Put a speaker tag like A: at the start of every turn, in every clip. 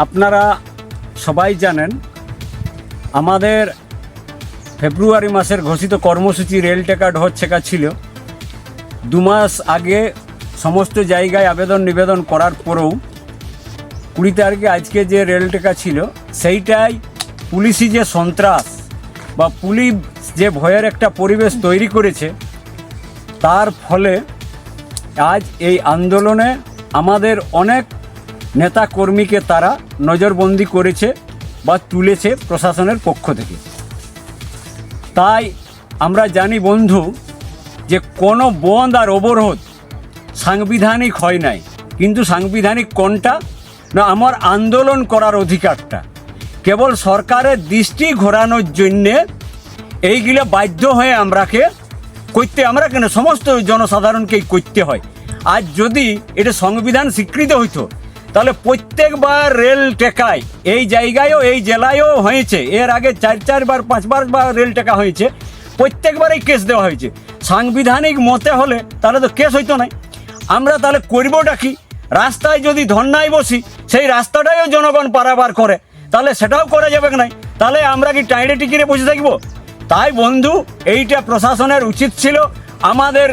A: আপনারা সবাই জানেন আমাদের ফেব্রুয়ারি মাসের ঘোষিত কর্মসূচি রেল টেকা ঢোর ছেঁকা ছিল। 2 মাস আগে সমস্ত জায়গায় আবেদন নিবেদন করার পরেও 20 তারিখে আজকে যে রেল টেকা ছিল সেইটাই পুলিশি যে সন্ত্রাস বা পুলিশ যে ভয়ের একটা পরিবেশ তৈরি করেছে, তার ফলে আজ এই আন্দোলনে আমাদের অনেক নেতা কর্মীকে তারা নজরবন্দি করেছে বা তুলেছে প্রশাসনের পক্ষ থেকে। তাই আমরা জানি বন্ধু যে কোনো বন্ধ আর অবরোধ সাংবিধানিক হয় নাই, কিন্তু সাংবিধানিক কোনটা না আমার আন্দোলন করার অধিকারটা। কেবল সরকারের দৃষ্টি ঘোরানোর জন্যে এইগুলো বাধ্য হয়ে আমরা কেন সমস্ত জনসাধারণকেই করতে হয়। আজ যদি এটা সংবিধান স্বীকৃত হইতো তাহলে প্রত্যেকবার রেল টেকায় এই জায়গায়ও এই জেলায়ও হয়েছে, এর আগে 4 5বার রেল টেকা হয়েছে, প্রত্যেকবারই কেস দেওয়া হয়েছে। সাংবিধানিক মতে হলে তাহলে তো কেস হইতো না। আমরা তাহলে করবোটা কি? রাস্তায় যদি ধর্নায় বসি সেই রাস্তাটাও জনগণ পারাবার করে, তাহলে সেটাও করা যাবে না। তাহলে আমরা কি টাইডে টিকিরে বসে থাকবো? তাই বন্ধু এইটা প্রশাসনের উচিত ছিল আমাদের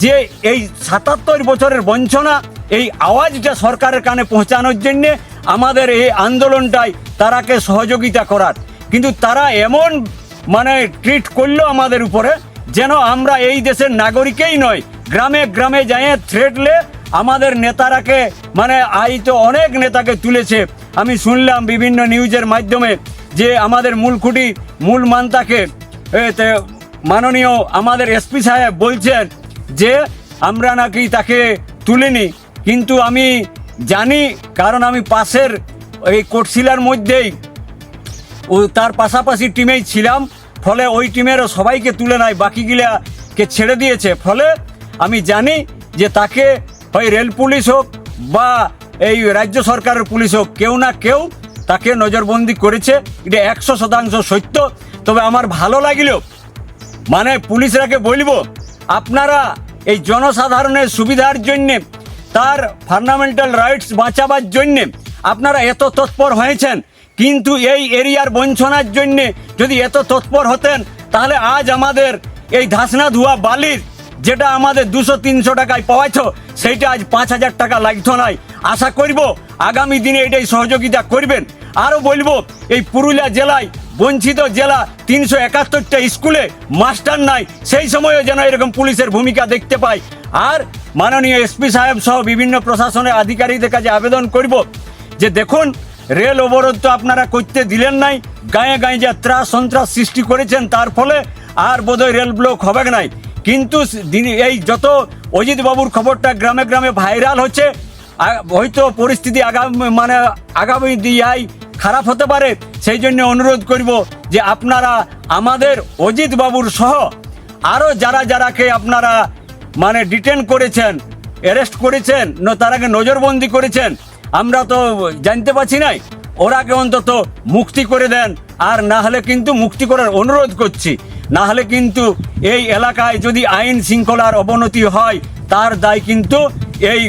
A: যে এই 77 বছরের বঞ্চনা, এই আওয়াজটা সরকারের কানে পৌঁছানোর জন্যে আমাদের এই আন্দোলনটাই তারাকে সহযোগিতা করার। কিন্তু তারা এমন ট্রিট করলো আমাদের উপরে যেন আমরা এই দেশের নাগরিকই নয়। গ্রামে গ্রামে যায় থ্রেটলে আমাদের নেতারাকে তো অনেক নেতাকে তুলেছে। আমি শুনলাম বিভিন্ন নিউজের মাধ্যমে যে আমাদের মূল মান্তাকে মাননীয় আমাদের এসপি সাহেব বলছেন যে আমরা নাকি তাকে তুলিনি, কিন্তু আমি জানি কারণ আমি পাশের এই কোটশিলার মধ্যেই তার পাশাপাশি টিমেই ছিলাম, ফলে ওই টিমেরও সবাইকে তুলে নেয়, বাকিগুলাকে ছেড়ে দিয়েছে। ফলে আমি জানি যে তাকে হয় রেল পুলিশ হোক বা এই রাজ্য সরকারের পুলিশ হোক, কেউ না কেউ তাকে নজরবন্দি করেছে। এটা 100% সত্য। তবে আমার ভালো লাগলেও পুলিশরাকে বলবো, আপনারা এই জনসাধারণের সুবিধার জন্যে, তার ফান্ডামেন্টাল রাইটস বাঁচাবার জন্যে আপনারা এত তৎপর হয়েছেন, কিন্তু এই এরিয়ার বঞ্চনার জন্যে যদি এত তৎপর হতেন তাহলে আজ আমাদের এই ধাসনা ধোয়া বালির যেটা আমাদের 200-300 টাকায় পাওয়াছ সেইটা আজ 5000 টাকা লাগতো নাই। আশা করব আগামী দিনে এটাই সহযোগিতা করবেন। আরও বলবো এই পুরুলিয়া জেলায় বঞ্চিত জেলা, 371টা স্কুলে মাস্টার নাই, সেই সময়ও যেন এরকম পুলিশের ভূমিকা দেখতে পাই। আর মাননীয় এসপি সাহেব সহ বিভিন্ন প্রশাসনের আধিকারিকদের কাছে আবেদন করব যে দেখুন, রেল অবরোধ তো আপনারা করতে দিলেন নাই, গায়ে গায়ে যা ত্রাস সন্ত্রাস সৃষ্টি করেছেন তার ফলে আর বোধহয় রেল ব্লক হবে নাই। কিন্তু এই যত অজিত বাবুর খবরটা গ্রামে গ্রামে ভাইরাল হচ্ছে, হয়তো পরিস্থিতি আগামী দিয়াই খারাপ হতে পারে। সেই জন্য অনুরোধ করব যে আপনারা আমাদের অজিত বাবুর সহ আরও যারাকে আপনারা ডিটেন করেছেন, অ্যারেস্ট করেছেন, তারাকে নজরবন্দি করেছেন, আমরা তো জানতে পারছি নাই, ওরাকে অন্তত মুক্তি করে দেন। আর না হলে কিন্তু মুক্তি করার অনুরোধ করছি, না হলে কিন্তু এই এলাকায় যদি আইন শৃঙ্খলার অবনতি হয় তার দায় কিন্তু এই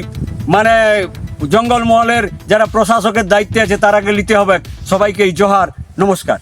A: জঙ্গলমহলের যারা প্রশাসকের দায়িত্বে আছে তারাকে নিতে হবে। সবাইকে জোহার, নমস্কার।